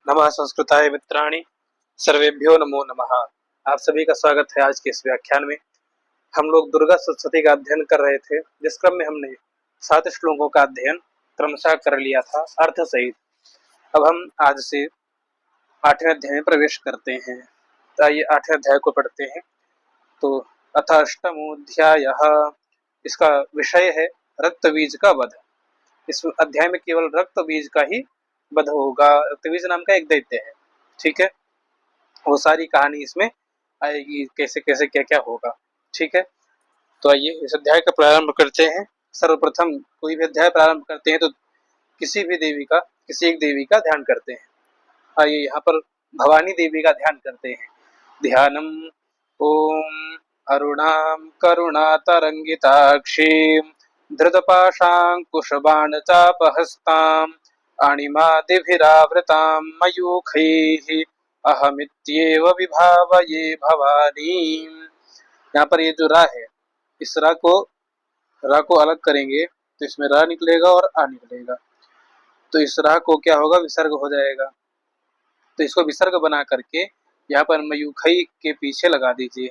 नमः संस्कृताय मित्राणि, सर्वेभ्यो नमो नमः। आप सभी का स्वागत है आज के इस व्याख्यान में। हम लोग दुर्गा सप्तशती का अध्ययन कर रहे थे, जिस क्रम में हमने 7 श्लोकों का अध्ययन क्रमशः कर लिया था अर्थ सहित। अब हम आज से 8वें अध्याय में प्रवेश करते हैं। तो आइए 8वें अध्याय को पढ़ते हैं। तो अथ अष्टमोऽध्यायः, इसका विषय है रक्त बीज का वध। इस अध्याय में केवल रक्त बीज का ही वध होगा। रक्त बीज नाम का एक दैत्य है, ठीक है। वो सारी कहानी इसमें आएगी, कैसे कैसे क्या क्या होगा, ठीक है। तो आइए इस अध्याय का प्रारंभ करते हैं। सर्वप्रथम कोई भी अध्याय प्रारंभ करते हैं तो किसी भी देवी का, किसी एक देवी का ध्यान करते हैं। आइए यहाँ पर भवानी देवी का ध्यान करते हैं। ध्यानम ओम अरुणाम करुणातरंगिताक्षीं धृतपाशांकुशबाणचापहस्तां अणिमादिभिरावृतां मयूखैः अहमित्येव विभावये भवानीं। यहाँ पर ये जो रा है, इस रा को अलग करेंगे तो इसमें रा निकलेगा और आ निकलेगा। तो इस रा को क्या होगा, विसर्ग हो जाएगा। तो इसको विसर्ग बना करके यहाँ पर मयूखई के पीछे लगा दीजिए।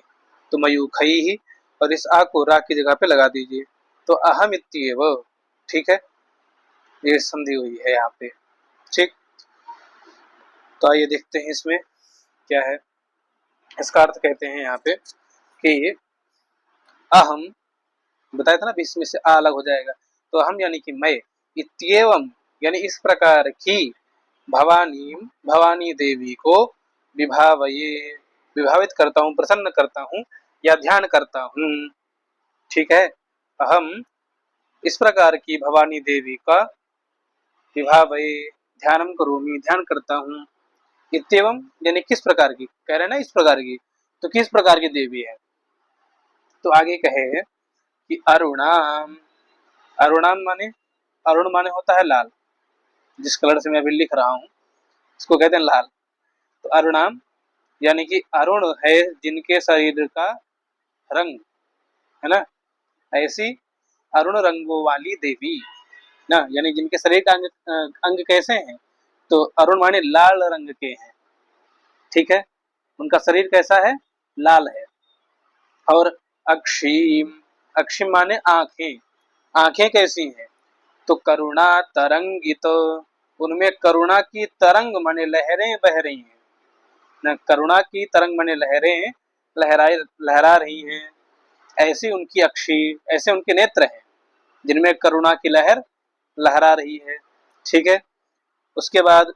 तो मयूखई ही, और इस आ को रा की जगह पे लगा दीजिए। तो अहम इत्येव, ठीक है, ये संधि हुई है यहाँ पे, ठीक। तो आइए देखते हैं इसमें क्या है। इसका अर्थ कहते हैं यहाँ पे कि अहम, बताया था ना बीच में से आ अलग हो जाएगा। तो अहम यानी कि मैं, इत्येवम यानी इस प्रकार की, भवानी भवानी देवी को विभावये, विभावित करता हूँ, प्रसन्न करता हूँ या ध्यान करता हूँ, ठीक है। अहम इस प्रकार की भवानी देवी का विभावये, ध्यानम करोमि, ध्यान करता हूँ। इत्येवम यानी किस प्रकार की, कह रहे ना इस प्रकार की, तो किस प्रकार की देवी है। तो आगे कहे कि अरुणाम, अरुणाम माने, अरुण माने होता है लाल, जिस कलर से मैं अभी लिख रहा हूँ इसको कहते हैं लाल। तो अरुणाम यानी कि अरुण है जिनके शरीर का रंग है ना, ऐसी अरुण रंगों वाली देवी ना, यानी जिनके शरीर का अंग कैसे हैं, तो अरुण माने लाल रंग के हैं, ठीक है। उनका शरीर कैसा है, लाल है। और अक्षीम, अक्षीम माने आंखें, आंखें कैसी हैं, तो करुणा तरंगित, उनमें करुणा की तरंग माने लहरें बह रही हैं ना, करुणा की तरंग माने लहरें लहरा रही हैं। ऐसी उनकी अक्षी, ऐसे उनके नेत्र हैं जिनमें करुणा की लहर लहरा रही है, ठीक है। उसके बाद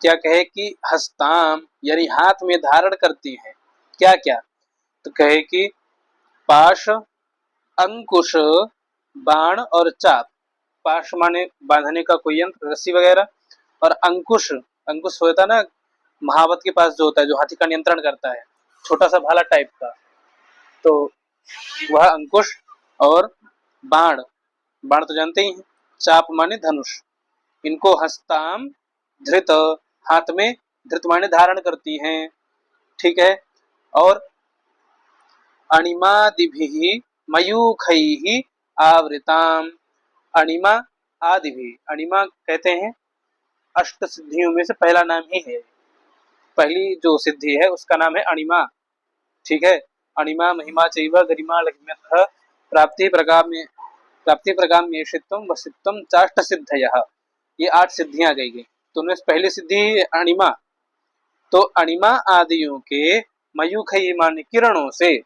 क्या कहे कि हस्ताम यानी हाथ में धारण करती हैं, क्या क्या, तो कहे कि पाश, अंकुश, बाण और चाप। पाश माने बांधने का कोई यंत्र, रस्सी वगैरह, और अंकुश, अंकुश होता ना महावत के पास जो होता है, जो हाथी का नियंत्रण करता है, छोटा सा भाला टाइप का, तो वह अंकुश। और बाण, बाण तो जानते ही हैं। चाप माने धनुष। इनको हस्ताम धृत, हाथ में, धृत माने धारण करती हैं, ठीक है। और अणिमादिभिः मयूखैः आवृताम, अणिमा आदिभि, अणिमा कहते हैं अष्ट सिद्धियों में से पहला नाम ही है, पहली जो सिद्धि है उसका नाम है अणिमा, ठीक है। अणिमा महिमा चैव गरिमा लक्ष्म्यर्थ प्राप्ति प्रगाम्येषित्वं वसित्वं चाष्ट सिद्धयः, ये 8 सिद्धियां गई गई। तो उनमें से पहली सिद्धि अणिमा। तो अणिमा आदियों के मयूखई माने किरणों से,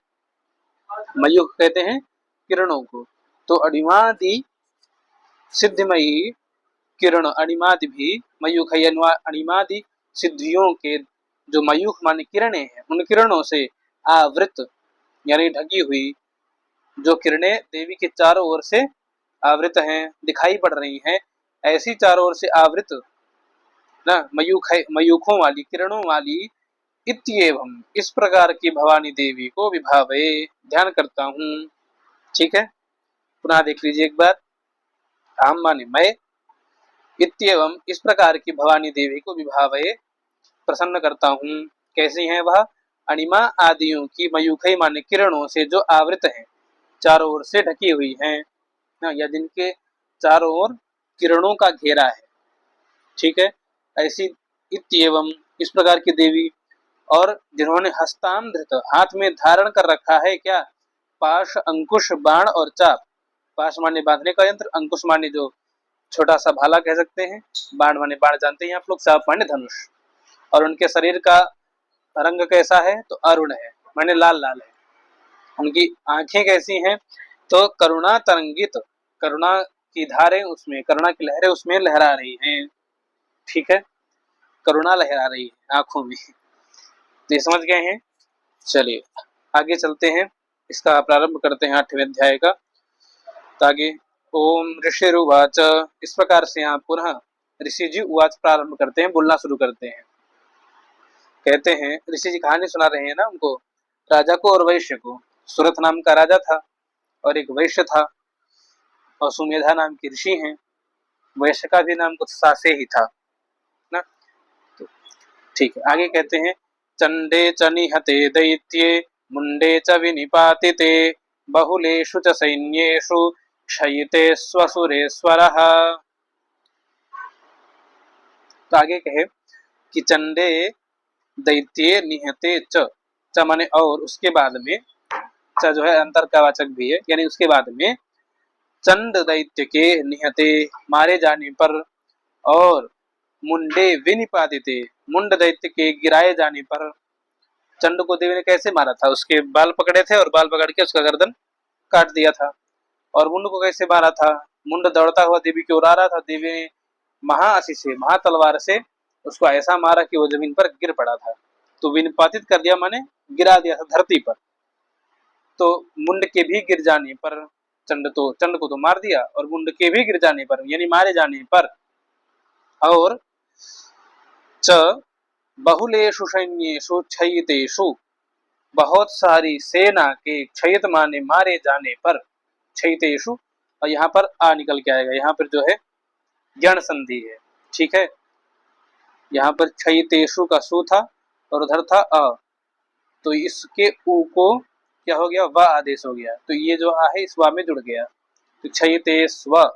मयूख कहते हैं किरणों को, तो अणिमादि सिद्धिमयी किरण, अणिमादि भी मयूखई, अणिमादि सिद्धियों के जो मयूख माने किरणें हैं, उन किरणों से आवृत यानी ढकी हुई, जो किरणें देवी के चारों ओर से आवृत हैं, दिखाई पड़ रही हैं, ऐसी चारों ओर से आवृत ना मयूखों वाली, किरणों वाली, इत्येवम इस प्रकार की भवानी देवी को विभावे, ध्यान करता हूँ, ठीक है। पुनः देख लीजिए एक बार। अहम माने मैं, इत्येवम इस प्रकार की भवानी देवी को विभावे प्रसन्न करता हूँ। कैसी हैं वह, अणिमा आदियों की मयूखई माने किरणों से जो आवृत हैं, चारों ओर से ढकी हुई हैं ना, या जिनके चारों ओर किरणों का घेरा है, ठीक है। ऐसी इत्येवम इस प्रकार की देवी, और जिन्होंने हस्तांधृत हाथ में धारण कर रखा है क्या, पाश अंकुश बाण और चाप। पाश माने बांधने का यंत्र, अंकुश माने जो छोटा सा भाला कह सकते हैं, बाण माने बाण जानते हैं आप लोग, चाप माने धनुष। और उनके शरीर का रंग कैसा है, तो अरुण है माने लाल लाल है। उनकी आंखें कैसी हैं, तो करुणा तरंगित, करुणा की धारें उसमें, करुणा की लहरें उसमें लहरा रही हैं। ठीक है, करुणा लहरा रही है आंखों में। तो ये समझ गए हैं। चलिए आगे चलते हैं, इसका प्रारंभ करते हैं 8वें अध्याय का। तागे ओम ऋषिरुवाच, इस प्रकार से यहाँ पुनः ऋषि जी उवाच प्रारंभ करते हैं, बोलना शुरू करते हैं। कहते हैं, ऋषि जी कहानी सुना रहे हैं ना उनको, राजा को और वैश्य को। सुरथ नाम का राजा था और एक वैश्य था, और सुमेधा नाम की ऋषि हैं। वैश्य का भी नाम कुछ सासे ही था ना। तो ठीक है, आगे कहते हैं, चंडे च निहते दैत्ये मुंडे च विनिपातिते बहुलेषु च सैन्येषु क्षयिते स्वसुरेश्वरः। तो आगे कहे कि चंडे दैत्ये निहते च माने और, उसके बाद में च जो है अंतर का वाचक भी है, यानी उसके बाद में चंड दैत्य के निहते मारे जाने पर, और मुंडे विनिपातिते मुंड दैत्य के गिराए जाने पर। चंड को देवी ने कैसे मारा था, उसके बाल पकड़े थे और बाल पकड़ के उसका गर्दन काट दिया था। और मुंड को कैसे मारा था, मुंड दौड़ता हुआ देवी की ओर आ रहा था, देवी ने महाअसी से, महातलवार से उसको ऐसा मारा कि वो जमीन पर गिर पड़ा था। तो विनिपातित कर दिया माने गिरा दिया था धरती पर। तो मुंड के भी गिर जाने पर, चंड को तो मार दिया, और मुंड के भी गिर जाने पर यानी मारे जाने पर, और च बहुलेषु सैन्येषु क्षयितेषु, बहुत सारी सेना के, क्षयित माने मारे जाने पर, क्षयितेषु, और यहाँ पर आ निकल के आएगा, यहाँ पर जो है जन संधि है। ठीक है, यहाँ पर क्षयितेषु का सु था और उधर था अ, तो इसके उ को क्या हो गया, व आदेश हो गया, तो ये जो आ है इस वा में जुड़ गया। तो क्षयितेष्व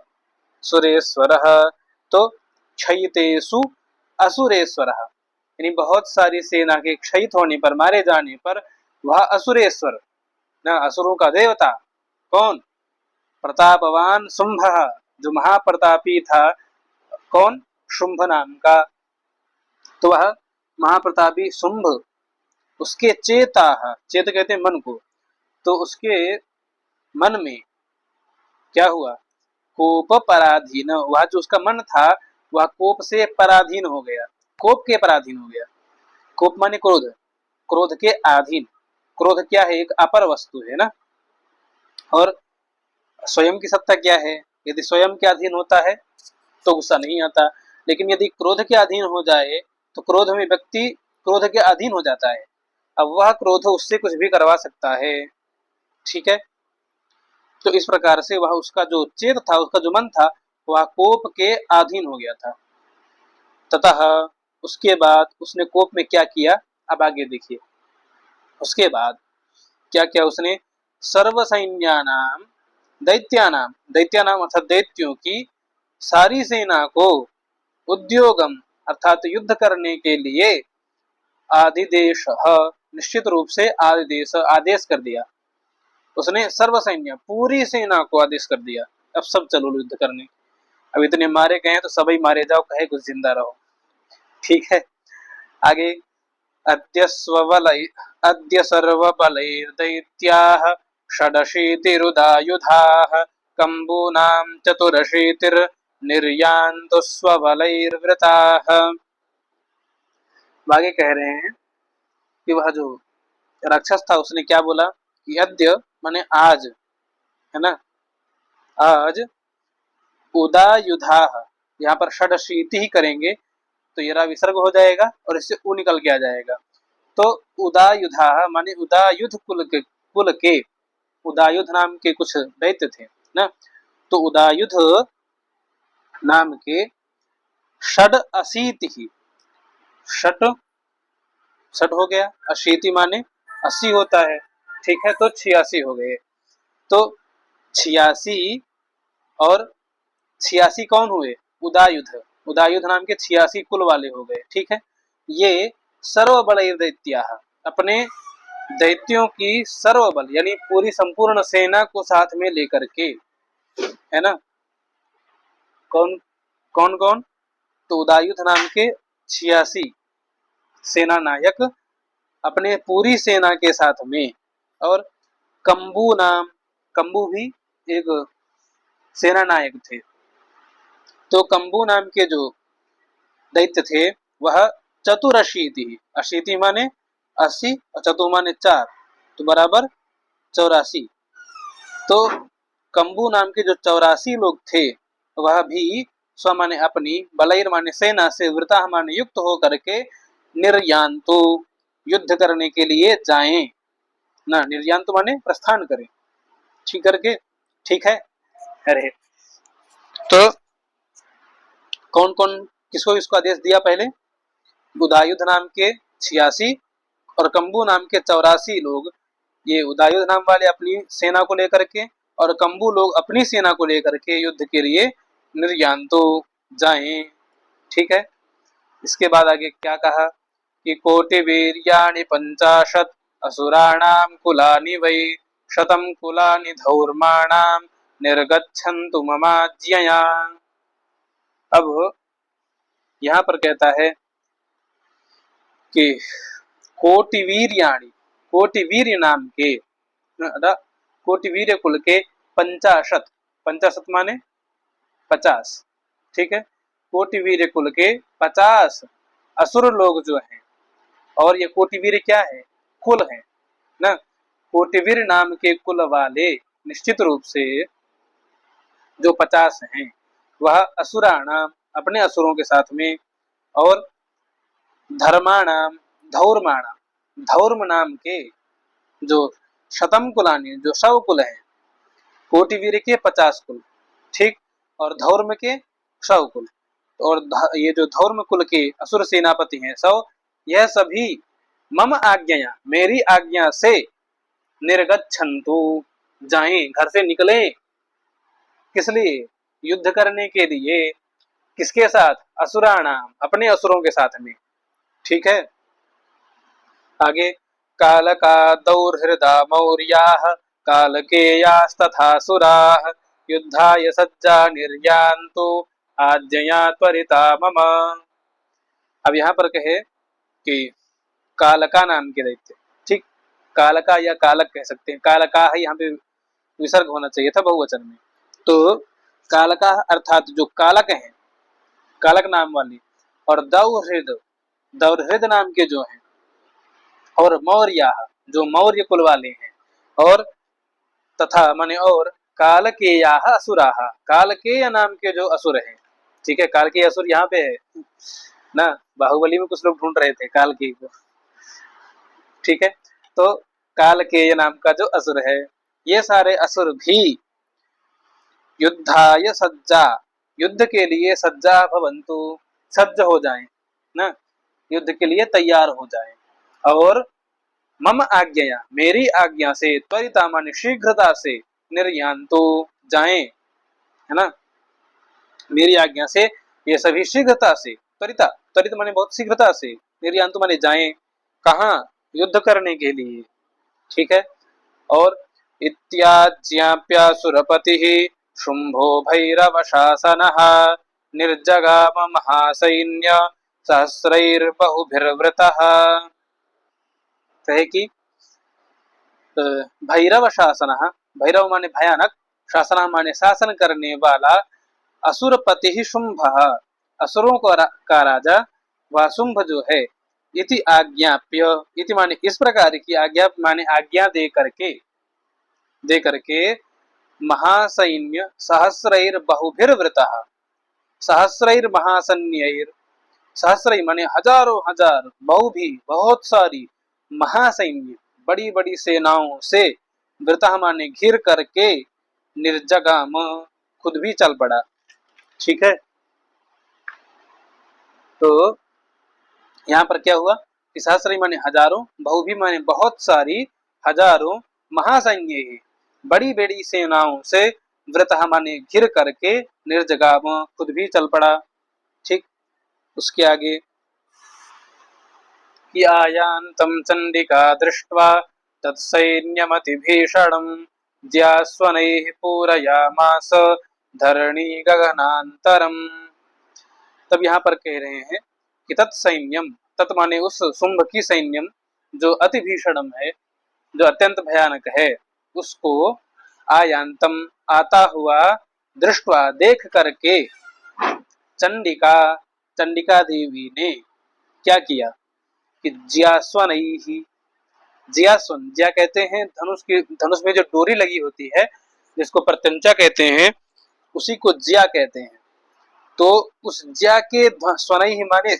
सुरेश्वरः, तो क्षयितेषु असुरेश्वरः, यानी बहुत सारी सेना के क्षयित होने पर, मारे जाने पर, वह असुरेश्वर ना, असुरों का देवता कौन, प्रतापवान शुंभ, जो महाप्रतापी था, कौन, शुंभ नाम का। तो वह महाप्रतापी शुंभ, उसके चेता, चेत कहते हैं मन को, तो उसके मन में क्या हुआ, कोप पराधीन, वह जो उसका मन था वह कोप से पराधीन हो गया, कोप के पराधीन हो गया। कोप माने क्रोध, क्रोध के अधीन। क्रोध क्या है, एक अपर वस्तु है ना, और स्वयं की सत्ता क्या है, यदि स्वयं के अधीन होता है तो गुस्सा नहीं आता, लेकिन यदि क्रोध के अधीन हो जाए तो क्रोध में व्यक्ति क्रोध के अधीन हो जाता है। अब वह क्रोध उससे कुछ भी करवा सकता है। ठीक है, तो इस प्रकार से वह, उसका जो चेत था, उसका जो मन था, वह कोप के अधीन हो गया था। ततः उसके बाद उसने कोप में क्या किया, अब आगे देखिए। उसके बाद क्या किया उसने, सर्व सैन्यानाम दैत्यानाम, दैत्यानाम अर्थात दैत्यों की सारी सेना को, उद्योगम अर्थात युद्ध करने के लिए, आदिदेश, निश्चित रूप से आदिदेश, आदेश कर दिया। उसने सर्व सैन्य, पूरी सेना को आदेश कर दिया, अब सब चलो युद्ध करने। अब इतने मारे गए हैं तो सभी मारे जाओ, कहे कुछ जिंदा रहो। ठीक है, आगे अद्य स्वबलै, अद्य सर्वबलैर्दैत्याः षडशीतिरुदायुधाः कम्बूनां चतुरशीतिर्निर्यान्तु स्वबलैर्वृताः। आगे कह रहे हैं कि वह जो राक्षस था उसने क्या बोला कि अद्य माने आज, है ना, आज उदायुधा, यहाँ पर षडशीति ही करेंगे तो ये विसर्ग हो जाएगा और इससे उ निकल के आ जाएगा। तो उदायुधा माने उदायुध कुल के उदायुध नाम के कुछ दैत्य थे ना, तो उदायुध नाम के षड अशीति ही, षट षट हो गया, अशीति माने 80 होता है। ठीक है, तो 86 हो गए। तो 86, और 86 कौन हुए, उदायुध, उदायुध नाम के 86 कुल वाले हो गए। ठीक है, ये सर्वबल दैत्या, अपने दैत्यों की सर्वबल यानी पूरी संपूर्ण सेना को साथ में लेकर के, है ना। कौन कौन कौन? तो उदायुध नाम के 86 सेना नायक अपने पूरी सेना के साथ में, और कंबू भी एक सेना नायक थे। तो कंबू नाम के जो दैत्य थे वह चतुरशीति, अशीति माने 80 और चतु माने 4, तो बराबर 84। तो कंबू नाम के जो 84 लोग थे वह भी स्व माने अपनी, बलैर माने सेना से, वृता माने युक्त होकर के निर्यान्तु युद्ध करने के लिए जाएं ना। निर्यान्तु माने प्रस्थान करें, ठीक करके, ठीक है। अरे तो कौन कौन किसको इसको आदेश दिया? पहले उदायुध नाम के 86 और कंबू नाम के 84 लोग, ये उदायुध नाम वाले अपनी सेना को लेकर के और कंबू लोग अपनी सेना को लेकर के युद्ध के लिए निर्यान्तो जाएं। ठीक है, इसके बाद आगे क्या कहा कि कोटिवीर्याणि 50 असुराणाम कुलानि वै शतम कुलानि धौर्माणाम निर्गच्छन्तु ममाज्ञया। अब यहाँ पर कहता है कि कोटिवीर्याणि, कोटिवीर्य नाम के, कोटिवीर्य कुल के 50, 50 माने 50, ठीक है। कोटिवीर्य कुल के 50 असुर लोग जो हैं, और ये कोटिवीर्य क्या है? कुल है ना। कोटिवीर्य नाम के कुल वाले निश्चित रूप से जो 50 हैं वह असुराणाम अपने असुरों के साथ में, और धर्माणाम धौर्माणाम, धौर्म नाम के जो शतम कुलानी, जो 100 कुल है, कोटिवीर्य के 50 कुल, ठीक, और धौर्म के 100 कुल, और ये जो धौर्म कुल के असुर सेनापति हैं 100, यह सभी मम आज्ञया, मेरी आज्ञा से, निर्गच्छन्तु जाएं, घर से निकले, किस लिए? युद्ध करने के लिए। किसके साथ? असुराणाम, अपने असुरों के साथ में। ठीक है, आगे कालका दौर्हृदा मौर्याः कालकेयास्तथासुराः युद्धाय सज्जा निर्यान्तु आज्ञया त्वरिता मम। अब यहाँ पर कहे कि कालका नाम के दैत्य, ठीक, कालका या कालक कह सकते हैं, कालका है यहाँ पे विसर्ग होना चाहिए था बहुवचन में। तो कालका अर्थात जो कालक हैं, कालक नाम वाली, और दौर्हृद, दौर्हृद नाम के जो हैं, और मौर्या जो मौर्य कुल वाले हैं, और तथा माने और कालकेया असुराः, कालकेय नाम के जो असुर हैं। ठीक है, कालकेय असुर यहाँ पे है ना, बाहुबली में कुछ लोग ढूंढ रहे थे कालकेय को। ठीक है, तो कालकेय नाम का जो असुर है, ये सारे असुर भी युद्धाय सज्जा, युद्ध के लिए सज्जा भवन्तु, सज्ज हो जाएं ना, युद्ध के लिए तैयार हो जाएं, और मम आज्ञया, मेरी आज्ञा से, त्वरिता माने शीघ्रता से, निर्यान्तु जाएं, है ना, मेरी आज्ञा से ये सभी शीघ्रता से, त्वरिता, त्वरित माने बहुत शीघ्रता से, निर्यान्तु माने जाएं, कहाँ? युद्ध करने के लिए। ठीक है, और इत्याज्ञाप्यासुरपतिः शुंभो भैरव शासनः निर्जगाम महासैन्य सहस्रैर्बहुभिर्वृतः। कहे कि भैरव शासनः, भैरव माने भयानक, शासनः माने शासन करने वाला, असुरपति शुंभ, असुरों का राजा वह शुंभ जो है, इति आज्ञाप्य, इति माने इस प्रकार की, आज्ञा माने आज्ञा दे करके महासैन्य सहस्रैर बहुभिर्वृतः, सहस्रैर महासैन्यैर, सहस्र माने हजारों हजार, बहु भी बहुत सारी, महासैन्य बड़ी बड़ी सेनाओं से, वृतः माने घिर करके, निर्जगाम खुद भी चल पड़ा। ठीक है, तो यहाँ पर क्या हुआ कि सहस्र माने हजारों, बहु भी माने बहुत सारी, हजारों, महासैन्य बड़ी बड़ी सेनाओं से, वृतः माने घिर करके, निर्जगाम खुद भी चल पड़ा। ठीक, उसके आगे कि आयान्तं चंडिका दृष्ट्वा तत्सैन्यमतिभीषणं ज्यास्वनैः पूरयामास धरणी गगनान्तरम। तब यहाँ पर कह रहे हैं कि तत्सैन्यम, तत् माने उस शुंभ की सैन्यम जो अति भीषणम है, जो अत्यंत भयानक है, उसको आयांतम आता हुआ दृष्टवा देख करके चंडिका, चंडिका देवी ने क्या किया कि ज्यास्वन ही, ज्यास्वन, ज्या कहते हैं धनुष की, धनुष में जो डोरी लगी होती है जिसको प्रत्यंचा कहते हैं, उसी को ज्या कहते हैं। तो उस ज्या के स्वनई ही माने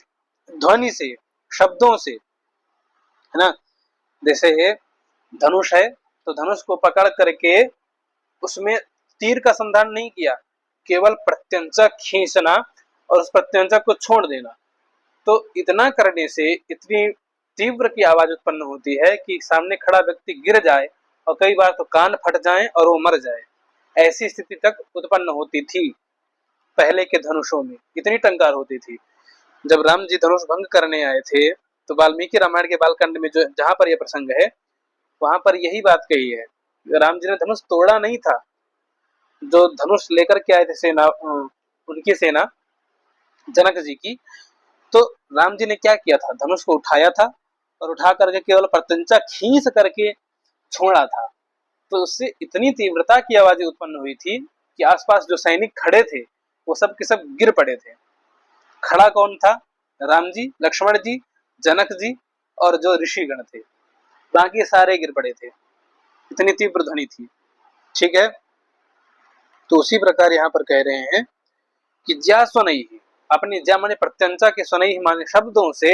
ध्वनि से, शब्दों से, है ना। जैसे धनुष है तो धनुष को पकड़ करके उसमें तीर का संधान नहीं किया, केवल प्रत्यंचा खींचना और उस प्रत्यंचा को छोड़ देना। तो इतना करने से इतनी तीव्र की आवाज उत्पन्न होती है कि सामने खड़ा व्यक्ति गिर जाए और कई बार तो कान फट जाए और वो मर जाए, ऐसी स्थिति तक उत्पन्न होती थी पहले के धनुषों में, इतनी टंकार होती थी। जब राम जी धनुष भंग करने आए थे तो वाल्मीकि रामायण के बालकांड में जो जहां पर यह प्रसंग है वहां पर यही बात कही है। राम जी ने धनुष तोड़ा नहीं था, जो धनुष लेकर के आए थे सेना, उनकी सेना जनक जी की, तो राम जी ने क्या किया था, धनुष को उठाया था और उठा करके केवल प्रत्यंचा खींच करके छोड़ा था। तो उससे इतनी तीव्रता की आवाजें उत्पन्न हुई थी कि आसपास जो सैनिक खड़े थे वो सब के सब गिर पड़े थे। खड़ा कौन था, राम जी, लक्ष्मण जी, जनक जी और जो ऋषिगण थे, बाकी सारे गिर पड़े थे, इतनी तीव्र ध्वनि थी। ठीक है, तो उसी प्रकार यहाँ पर कह रहे हैं कि ज्या स्वनई, अपनी ज्या माने प्रत्यंचा के स्वनई माने शब्दों से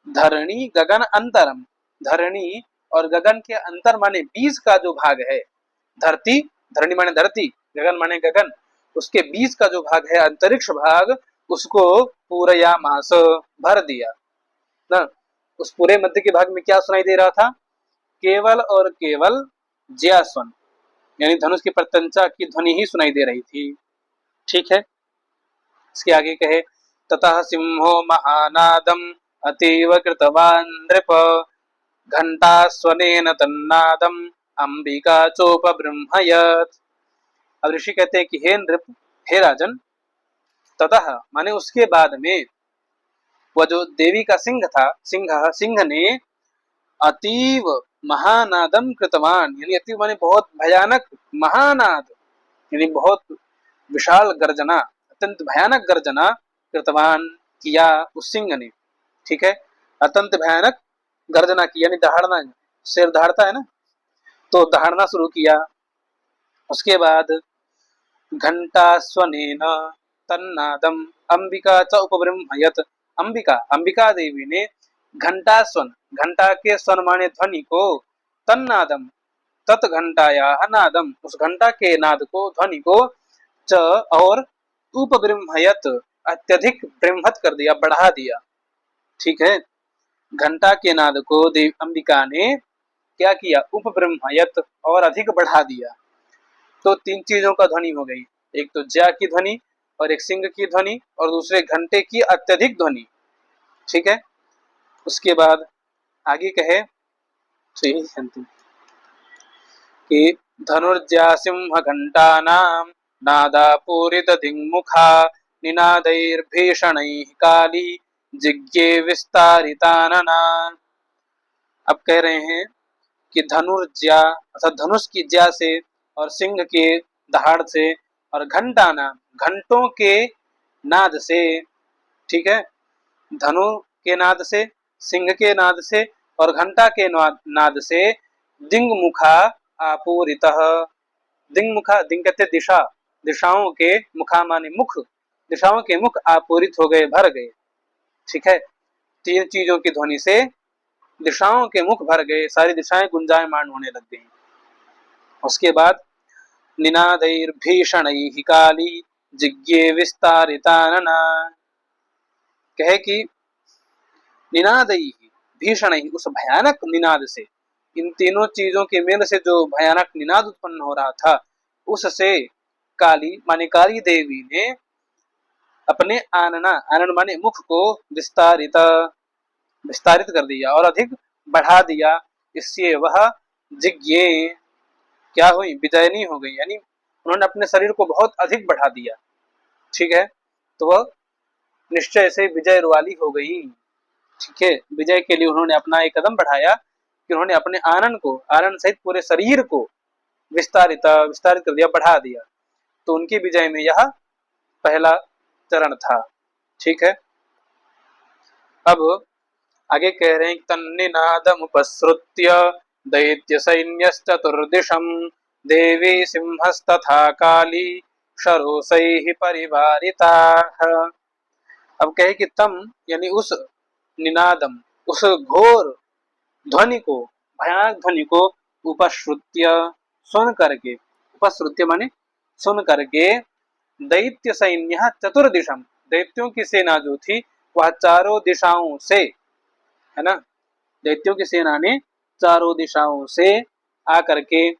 धरणी गगन अंतरम, धरणी और गगन के अंतर माने बीच का जो भाग है, धरती, धरणी माने धरती, गगन माने गगन, उसके बीच का जो भाग है अंतरिक्ष भाग, उसको पूरया मास, भर दिया ना। उस पूरे मध्य के भाग में क्या सुनाई दे रहा था, केवल और केवल ज्यास्वन यानी धनुष की प्रत्यंचा की ध्वनि ही सुनाई दे रही थी। ठीक है, इसके आगे कहे ततः सिंहो महानादम अतीव कृतवान नृप घंटास्वनेन तन्नादम अंबिका चोपबृंहयत्। अब ऋषि कहते हैं कि हे नृप, हे राजन, ततः माने उसके बाद में वह जो देवी का सिंह था, सिंह ने अतीव महानादम कृतवान, यानी अतीव माने बहुत भयानक, महानाद यानी बहुत विशाल गर्जना, अत्यंत भयानक गर्जना कृतवान किया उस सिंह ने। ठीक है, अत्यंत भयानक गर्जना की यानी दहाड़ना, शेर दहाड़ता है ना, तो दहाड़ना शुरू किया। उसके बाद घंटा स्वनेन तन्नादम अंबिका च उपबृंहयत्, अंबिका, अंबिका देवी ने घंटा स्वन, घंटा के स्वन माने ध्वनि को, तन्नादम, तत् घंटाया नादम, उस घंटा के नाद को, ध्वनि को, च और उपबृंहयत्, अत्यधिक बृंहत कर दिया, बढ़ा दिया। ठीक है, घंटा के नाद को देवी अंबिका ने क्या किया, उपबृंहयत्, और अधिक बढ़ा दिया। तो तीन चीजों का ध्वनि हो गई, एक तो ज्या की ध्वनि और एक सिंह की ध्वनि और दूसरे घंटे की अत्यधिक ध्वनि। ठीक है, उसके बाद आगे कहे कि धनुर्ज्या सिंह घंटा नाम नादा पूरित दिङ्मुखा निनादैर्भीषणैः काली जिज्ञे विस्तारितानना। अब कह रहे हैं कि धनुर्ज्या अर्थात धनुष की ज्या से और सिंह के दहाड़ से और घंटा नाम, घंटों के नाद से, ठीक है, धनु के नाद से, सिंह के नाद से और घंटा के नाद से दिङ्मुखा आपूरितः, दिङ्मुखा, दिङ् कहते दिशा, दिशाओं के, मुखा माने मुख, दिशाओं के मुख आपूरित हो गए, भर गए। ठीक है, तीन चीजों की ध्वनि से दिशाओं के मुख भर गए, सारी दिशाएं गुंजायमान होने लग गई। उसके बाद निनादैर्भीषणैः काली जिज्ञे विस्तारितानना, कहे कि निनादैः भीषणैः, उस भयानक निनाद से, इन तीनों चीजों के मेल से जो भयानक निनाद उत्पन्न हो रहा था, उससे काली माने काली देवी ने अपने आनना, आनन माने मुख को विस्तारित विस्तारित कर दिया और अधिक बढ़ा दिया। इससे वह जिज्ञे क्या हुई, विजयनी हो गई, यानी उन्होंने अपने शरीर को बहुत अधिक बढ़ा दिया। ठीक है, तो वह निश्चय से विजय वाली हो गई। ठीक है, विजय के लिए उन्होंने अपना एक कदम बढ़ाया कि उन्होंने अपने आनंद को, आनंद सहित पूरे शरीर को विस्तारित विस्तारित कर दिया, बढ़ा दिया। तो उनकी विजय में यह पहला चरण था। ठीक है, अब आगे कह रहे हैं तन्निनादमुपसृत्य दैत्य सैन्यश्चतुर्दिशं देवी सिंहस्तथा काली शरोसैः परिवारिताः। अब कहे कि तम यानी उस निनादम, उस घोर ध्वनि को, भयानक ध्वनि को उपश्रुत्य सुन करके, उपश्रुत्य माने सुन करके, दैत्य सैन्य चतुर्दिशम, दैत्यों की सेना जो थी वह चारों दिशाओं से, है ना, दैत्यों की सेना ने चारों दिशाओं से आकर के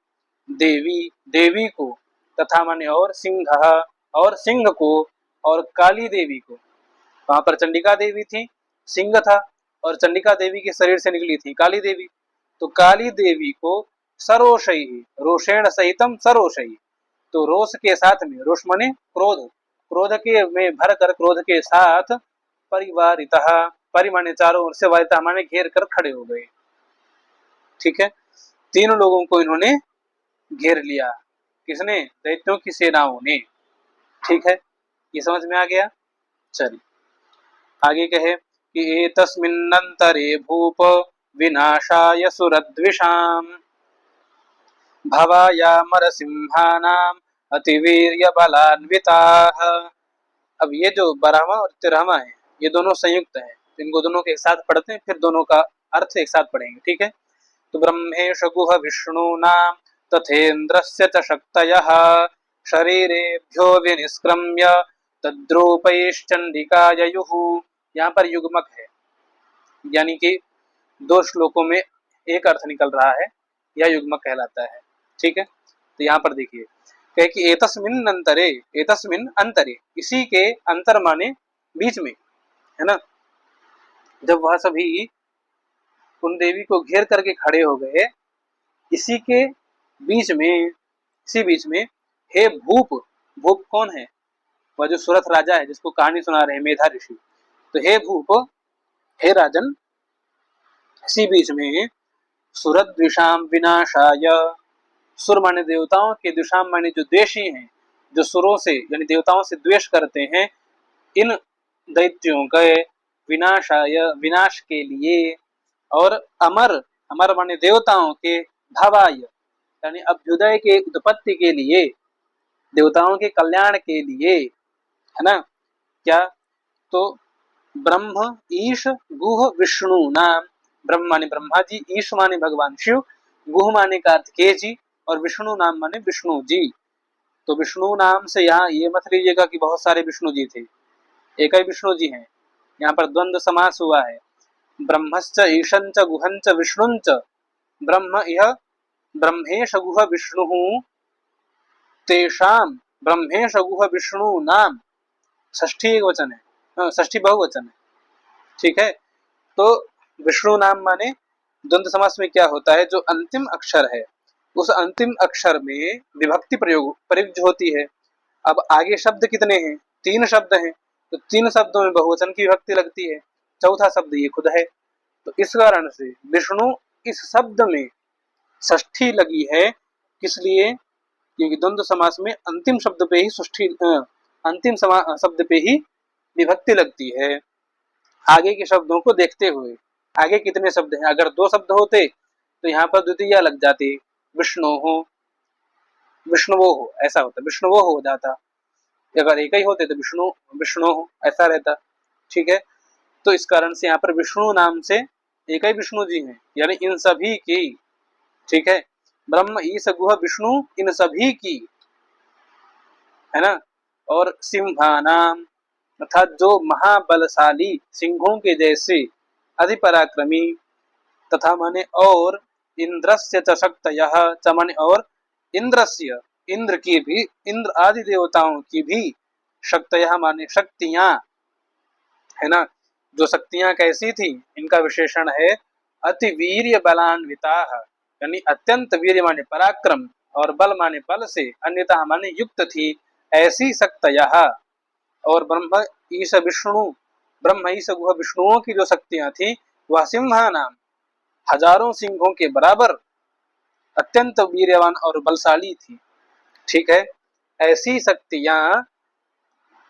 देवी, देवी को, तथा माने और सिंह, और सिंह को, और काली देवी को। वहां पर चंडिका देवी थी, सिंह था, और चंडिका देवी के शरीर से निकली थी काली देवी। तो काली देवी को सरोषई, रोषेण सहितम सरोषई, तो रोष के साथ में, रोष माने क्रोध, क्रोध के में भर कर, क्रोध के साथ परिवारितः, परि माने चारों ओर से, वारिता माने घेर कर खड़े हो गए। ठीक है, तीनों लोगों को इन्होंने घेर लिया। किसने? दैत्यों की सेनाओं ने। ठीक है, ये समझ में आ गया। चलिए आगे कहे कि एतस्मिन्नन्तरे भूप विनाशाय सुरद्विषाम् भवायामरसिंहानाम् अतिवीर्य बलान्विताः। अब ये जो 12वां और 13वां है, ये दोनों संयुक्त हैं, इनको दोनों के एक साथ पढ़ते हैं, फिर दोनों का अर्थ एक साथ पढ़ेंगे। ठीक है, तो ब्रह्मेश गुह विष्णूनाम तथेन्द्रस्य च शक्तयः शरीरेभ्यो विनिष्क्रम्य तद्रूपैश्चण्डिकाययुः। यहाँ पर युग्मक है, यानी कि दो श्लोकों में एक अर्थ निकल रहा है, यह युग्मक कहलाता है। ठीक है, तो यहाँ पर देखिए कहे कि एतस्मिन् अंतरे, एतस्मिन् अंतरे, इसी के अंतर माने बीच में, है ना, जब वह सभी उन देवी को घेर करके खड़े हो गए, इसी के बीच में, इसी बीच में, हे भूप, भूप कौन है? वह जो सुरथ राजा है जिसको कहानी सुना रहे हैं मेधा ऋषि। तो हे भूप, हे राजन, इसी बीच में सुरद्विषाम विनाशाय, सुर माने देवताओं के, द्विषाम माने जो द्वेषी हैं, जो सुरों से यानी देवताओं से द्वेष करते हैं, इन दैत्यों के विनाशाय, विनाश के लिए, और अमर, अमर माने देवताओं के, भवाय यानी अभ्युदय के, उत्पत्ति के लिए, देवताओं के कल्याण के लिए, है ना, क्या? तो ब्रह्म ईश गुह विष्णु नाम, ब्रह्म माने ब्रह्मा जी, ईश माने भगवान शिव, गुह माने कार्तिकेय जी, और विष्णु नाम माने विष्णु जी। तो विष्णु नाम से यहाँ ये मत लीजिएगा कि बहुत सारे विष्णु जी थे, एक ही विष्णु जी हैं। यहाँ पर द्वंद्व समास हुआ है, ब्रह्मश्च ईशंच गुहंच विष्णुंच, ब्रह्म यह ब्रह्मेश गुह विष्णु तेषाम, ब्रह्मेश गुह विष्णु नाम, षष्ठी एक वचन है, षष्ठी बहुवचन है। ठीक है, तो विष्णु नाम माने द्वंद्व समास में क्या होता है, जो अंतिम अक्षर है उस अंतिम अक्षर में विभक्ति प्रयुक्त होती है। अब आगे शब्द कितने हैं? 3 शब्द हैं, तो 3 शब्दों में बहुवचन की विभक्ति लगती है, चौथा शब्द ये खुद है। तो इस कारण से विष्णु इस शब्द में षष्ठी लगी है, किस लिए? क्योंकि द्वंद्व समास में अंतिम शब्द पे ही षष्ठी, अंतिम शब्द पे ही विभक्ति लगती है, आगे के शब्दों को देखते हुए। आगे कितने शब्द हैं? अगर 2 शब्द होते तो यहाँ पर द्वितीया लग जाती, विष्णु हो, विष्णुवो हो, ऐसा होता, विष्णुवो हो जाता। अगर एक ही होते तो विष्णु विष्णु हो ऐसा रहता। ठीक है, तो इस कारण से यहाँ पर विष्णु नाम से एक ही विष्णु जी हैं, यानी इन सभी की। ठीक है, ब्रह्म ईश गुह विष्णु इन सभी की, है ना, और सिंहानाम अर्थात जो महाबलशाली सिंहों के जैसे अधिपराक्रमी, तथा माने और इंद्रस्य च शक्तयः, च माने और इंद्रस्य, इंद्र की भी, इंद्र आदि देवताओं की भी शक्तयः माने शक्तियां, है ना। जो शक्तियां कैसी थी, इनका विशेषण है अति वीर्य बलान्विता, यानी अत्यंत वीर्य माने पराक्रम और बल माने बल से, अन्यथा माने युक्त थी ऐसी शक्तयः। और ब्रह्म ईश गुह विष्णुओं की जो शक्तियां थी वह सिंहानाम, हजारों सिंहों के बराबर अत्यंत वीर्यवान और बलशाली थी। ठीक है, ऐसी शक्तियां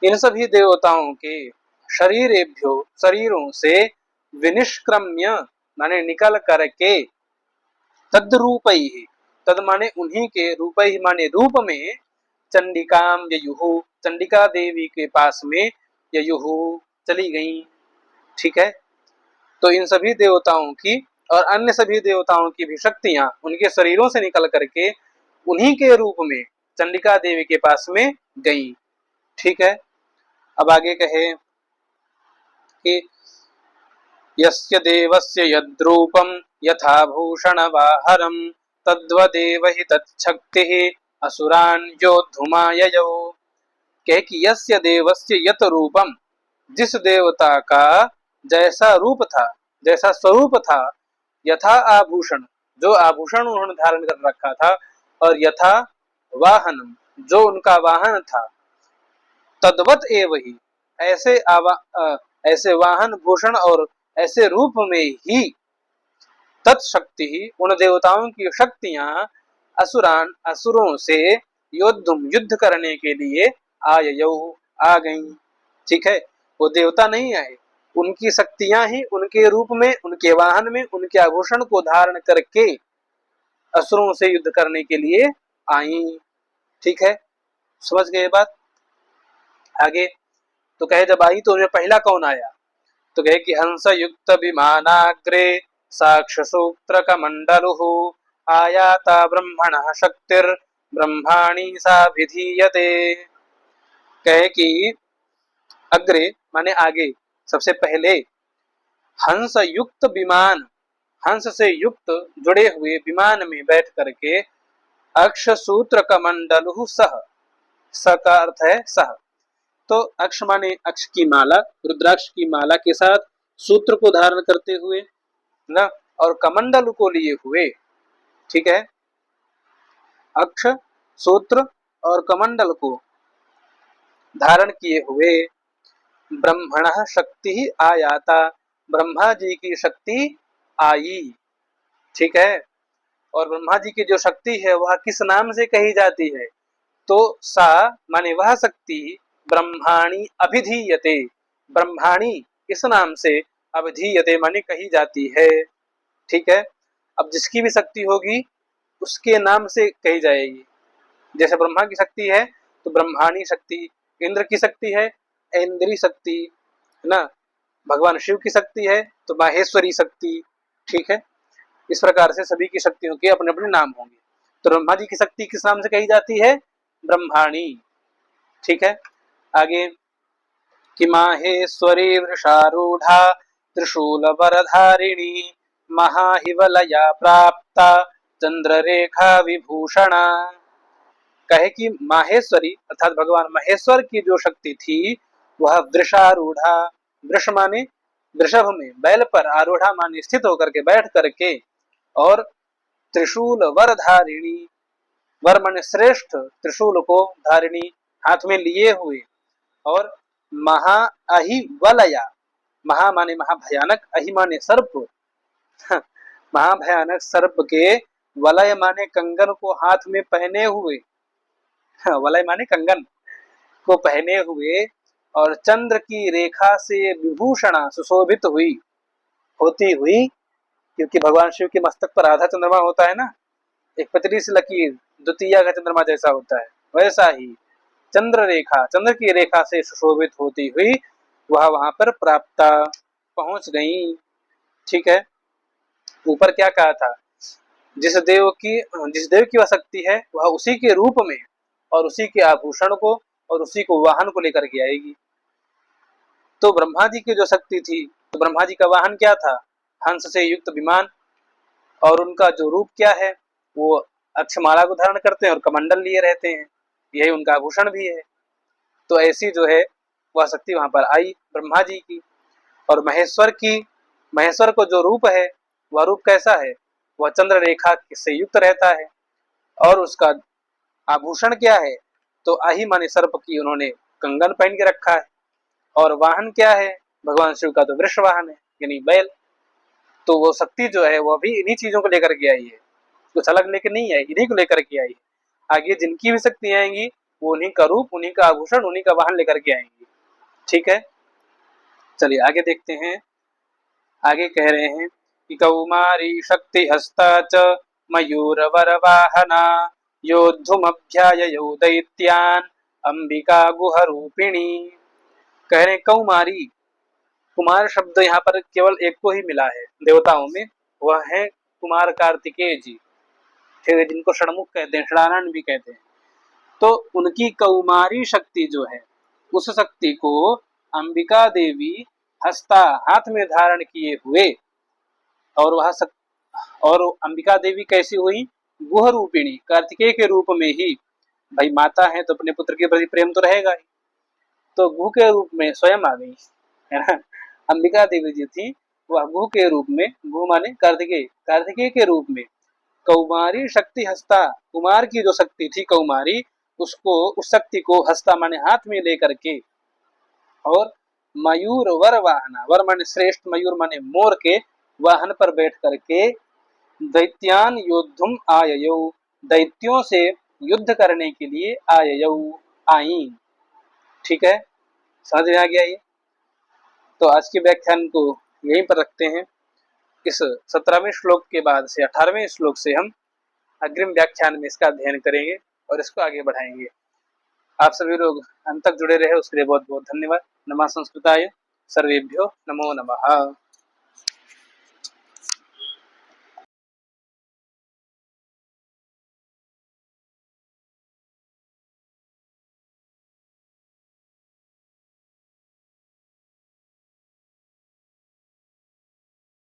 इन सभी देवताओं के शरीरों से विनिष्क्रम्य माने निकल करके तद्रूपै, तद माने उन्हीं के रूपै माने रूप में, चंडिकाम ययुहु, चंडिका देवी के पास में ययुहु चली गई। ठीक है, तो इन सभी देवताओं की और अन्य सभी देवताओं की भी शक्तियां उनके शरीरों से निकल करके उन्हीं के रूप में चंडिका देवी के पास में गई। ठीक है, अब आगे कहे कि यस्य देवस्य यद्रूपं यथा भूषणवाहरं तद्वदेव हि तच्छक्तिः असुरान् योद्धुमाययौ। कहे कि यस्य देवस्य यत रूपम, जिस देवता का जैसा रूप था, जैसा स्वरूप था, यथा आभूषण, जो आभूषण उन्होंने धारण कर रखा था, और यथा वाहनम, जो उनका वाहन था, तद्वत एव ही, ऐसे ऐसे वाहन भूषण और ऐसे रूप में ही, तत्शक्ति ही, उन देवताओं की शक्तियां, असुरों से युद्ध करने के लिए आययौ, आ गई। ठीक है, वो देवता नहीं आए, उनकी शक्तियां ही उनके रूप में, उनके वाहन में, उनके आभूषण को धारण करके असुरों से युद्ध करने के लिए आई। ठीक है, समझ गए बात। आगे तो कहे जब आई तो उन्हें पहला कौन आया, तो कहे कि हंस युक्त विमानाग्रे साक्ष सूत्र कमंडलुः आयाता ब्रह्मणः शक्तिर ब्रह्माणी सा विधीयते। कहे कि अग्रे माने आगे, सबसे पहले हंस युक्त विमान, हंस से युक्त जुड़े हुए विमान में बैठ करके अक्ष सूत्र कमंडलुः सह, स का अर्थ है सह, तो अक्ष माने अक्ष की माला, रुद्राक्ष की माला के साथ सूत्र को धारण करते हुए ना, और कमंडल को लिए हुए। ठीक है, अक्ष, सूत्र और कमंडल को धारण किए हुए ब्रह्मणः शक्ति आयाता, ब्रह्मा जी की शक्ति आई। ठीक है, और ब्रह्मा जी की जो शक्ति है वह किस नाम से कही जाती है, तो सा माने वह शक्ति ब्रह्माणी अभिधीयते, ब्रह्माणी इस नाम से अभिधीयते माने कही जाती है। ठीक है, अब जिसकी भी शक्ति होगी उसके नाम से कही जाएगी। जैसे ब्रह्मा की शक्ति है तो ब्रह्माणी शक्ति, इंद्र की शक्ति है इंद्री शक्ति, है ना, भगवान शिव की शक्ति है तो माहेश्वरी शक्ति। ठीक है, इस प्रकार से सभी की शक्तियों के अपने अपने नाम होंगे। तो ब्रह्मा जी की शक्ति किस नाम से कही जाती है, ब्रह्माणी। ठीक है, आगे कि माहेश्वरी वृषारूढ़ा त्रिशूल वरधारिणी महाहिवलया प्राप्ता चंद्ररेखा विभूषणा। कहे कि माहेश्वरी अर्थात भगवान महेश्वर की जो शक्ति थी वह वृषारूढ़ा, वृष माने वृषभ में बैल पर, आरूढ़ा माने स्थित होकर के, बैठ करके, और त्रिशूल वरधारिणी, वर माने श्रेष्ठ, त्रिशूल को धारिणी हाथ में लिए हुए, और महा अहिवलया, महा माने महाभयानक, अहि माने सर्प, महाभयानक सर्प के वलय माने कंगन को हाथ में पहने हुए, वलय माने कंगन को पहने हुए, और चंद्र की रेखा से विभूषणा सुशोभित हुई, होती हुई, क्योंकि भगवान शिव के मस्तक पर आधा चंद्रमा होता है ना, एक पतली सी लकीर द्वितीय का चंद्रमा जैसा होता है, वैसा ही चंद्र रेखा, चंद्र की रेखा से सुशोभित होती हुई वह वहां पर प्राप्त पहुंच गई। ठीक है, ऊपर क्या कहा था, जिस देव की वह शक्ति है वह उसी के रूप में और उसी के आभूषण को और उसी को वाहन को लेकर के आएगी। तो ब्रह्मा जी की जो शक्ति थी, तो ब्रह्मा जी का वाहन क्या था, हंस से युक्त विमान, और उनका जो रूप क्या है, वो अक्षमाला को धारण करते हैं और कमंडल लिए रहते हैं, यही उनका आभूषण भी है। तो ऐसी जो है वह शक्ति वहां पर आई ब्रह्मा जी की। और महेश्वर को जो रूप है वह रूप कैसा है, वह चंद्र रेखा से युक्त रहता है। और उसका आभूषण क्या है, तो आही माने सर्प की उन्होंने कंगन पहन के रखा है। और वाहन क्या है, भगवान शिव का तो वृष वाहन है यानी बैल। तो वो शक्ति जो है वो भी इन्हीं चीजों को लेकर के आई है, कुछ अलग लेकर नहीं आई, इन्हीं को लेकर के आई है। आगे जिनकी भी शक्ति आएंगी वो उन्हीं का रूप, उन्हीं का आभूषण, उन्हीं का वाहन लेकर के आएंगी। ठीक है, चलिए आगे देखते हैं। आगे कह रहे हैं कि कौमारी शक्ति हस्ता च मयूर वर वाहना योद्धुमभ्याययौ दैत्यान अंबिका गुहरूपिणी। कह रहे हैं कौमारी, कुमार शब्द यहाँ पर केवल एक को ही मिला है देवताओं में, वह है कुमार कार्तिकेय जी, फिर जिनको षणमुख कहते हैं, षडानंद भी कहते हैं। तो उनकी कौमारी शक्ति जो है उस शक्ति को अंबिका देवी हस्ता हाथ में धारण किए हुए, और वह और अंबिका देवी कैसी हुई, गुह रूपिणी, कार्तिकेय के रूप में ही। भाई माता है तो अपने पुत्र के प्रति प्रेम तो रहेगा ही, तो गुह के रूप में स्वयं आ गई है ना। अंबिका देवी जी थी वह गुह के रूप में, गुह माने कार्तिकेय, कार्तिकेय के रूप में कौमारी शक्ति हस्ता, कुमार की जो शक्ति थी कौमारी, उसको उस शक्ति को हस्ता माने हाथ में लेकर के, और मयूर वर वाहना, वर माने श्रेष्ठ, मयूर माने मोर के वाहन पर बैठ करके दैत्यान योद्धुम आययौ, दैत्यों से युद्ध करने के लिए आययौ, आई। ठीक है, समझ में आ गया ये। तो आज के व्याख्यान को यहीं पर रखते हैं। इस 17वें श्लोक के बाद से 18वें श्लोक से हम अग्रिम व्याख्यान में इसका अध्ययन करेंगे और इसको आगे बढ़ाएंगे। आप सभी लोग अंत तक जुड़े रहे उसके लिए बहुत बहुत धन्यवाद। नमः संस्कृताय, सर्वेभ्यो नमो नमः।